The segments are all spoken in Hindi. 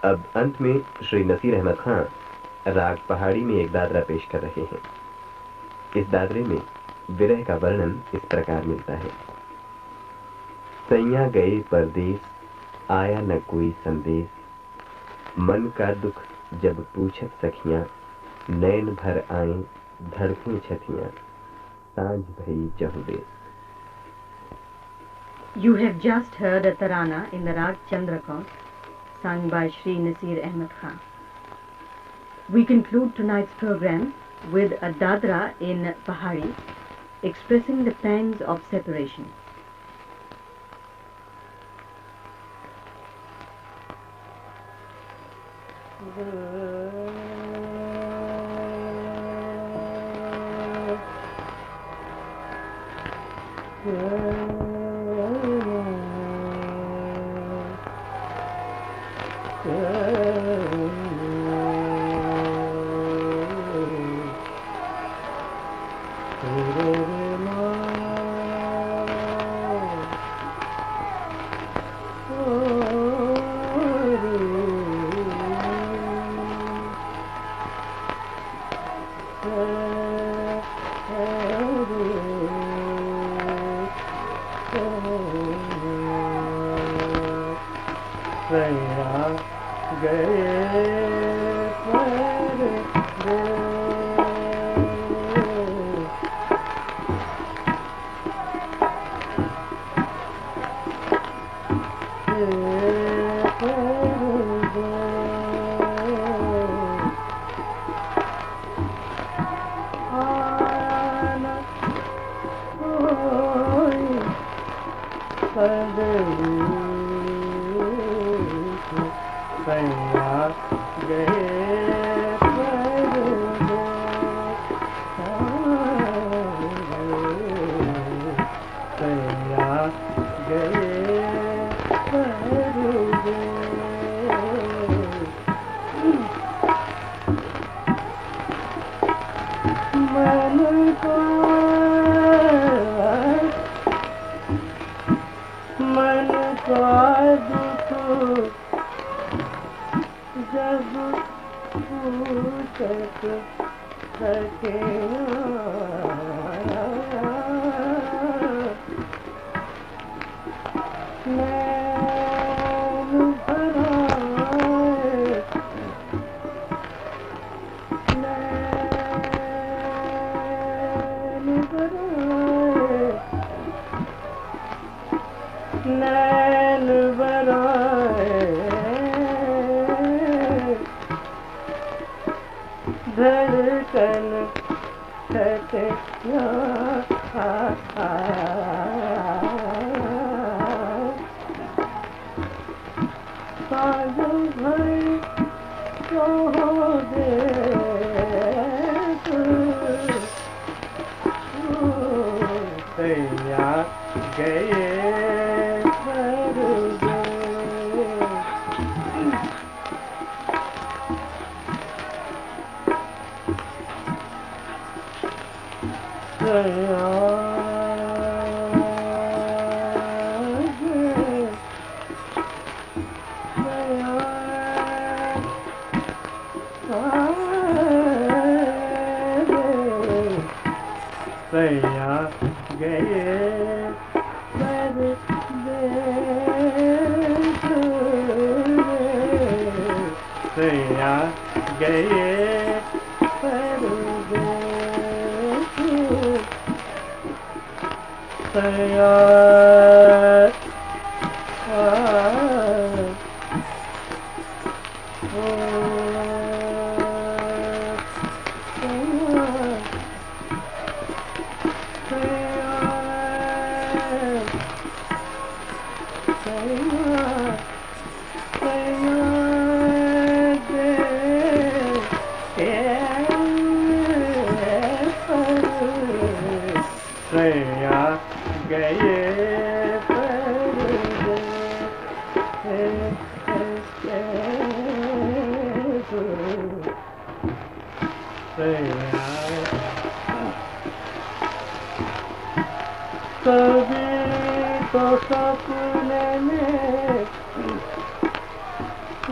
अब अंत में श्री नसीर अहमद खां राग पहाड़ी में एक दादरा पेश कर रहे हैं। इस दादरे में विरह का वर्णन इस प्रकार मिलता है। सैया गए परदेस, आया न कोई संदेश, मन का दुख जब पूछत सखियां, नैन भर आए धड़कें छतियां, सांझ भई चहुदेस। You have just heard a tarana in the Raag Chandrakot, sung by Shri Naseer Ahmed Khan. We conclude tonight's program with a Dadra in Pahadi, expressing the pangs of separation.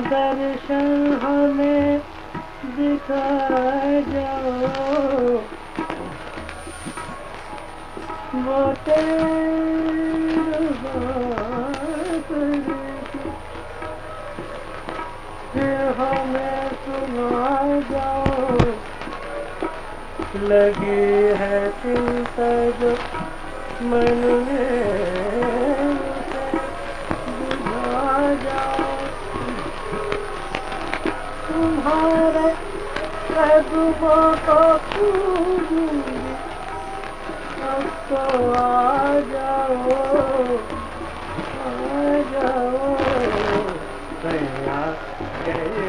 दर्शन हमें दिखा जाओ, वो तेरे बात फिर हमें सुना जाओ। लगी है चिंता जो मन में बुझा जाओ, तुम्हारे कदमों को पूजूंगी, अब तो आ जाओ, आ जाओ। सैया गए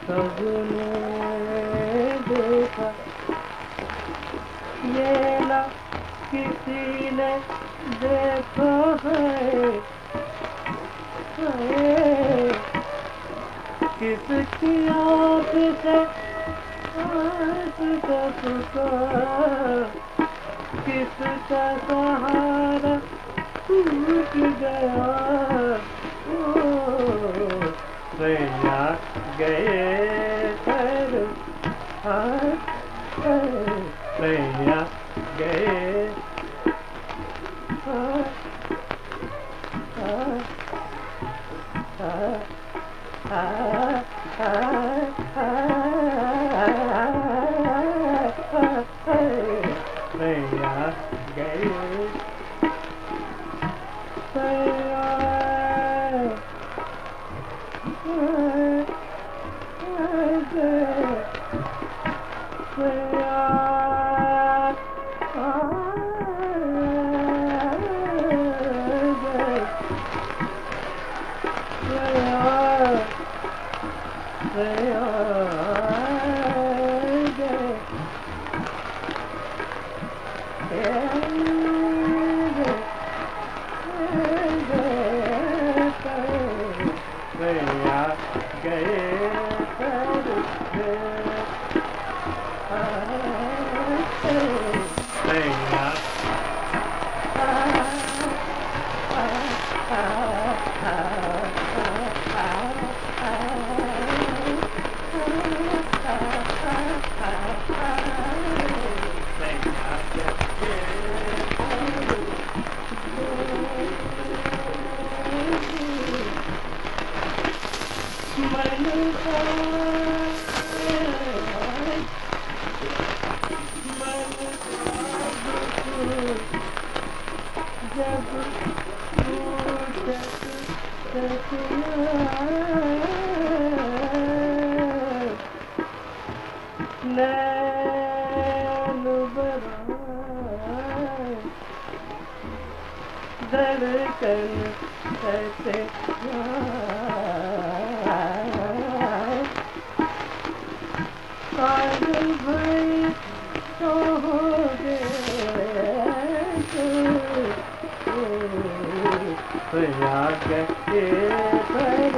सबने देखा, ये ना किसी ने देखा है, किसकी आँख से आँख का पुकार, किसका सहारा टूट गया। सैया गए कर सैया गए सैया गए पागल भई तो हो गए राग के पर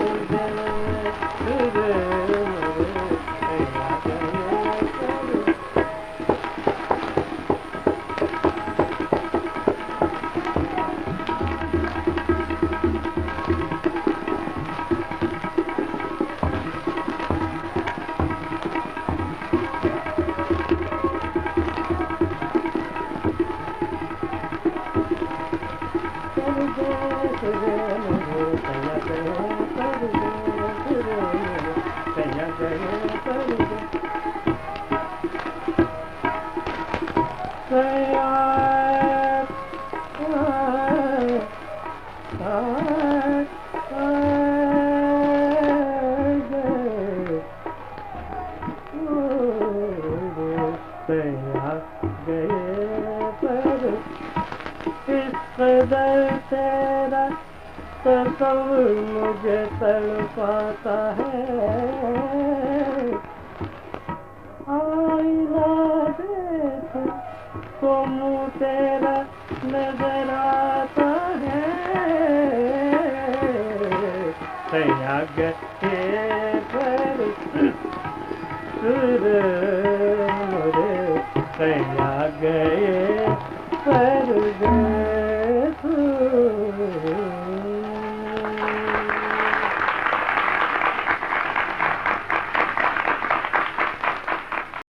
तेरा तस्वीर मुझे तड़पाता है आईना देख तो मुँह तेरा नजर आता है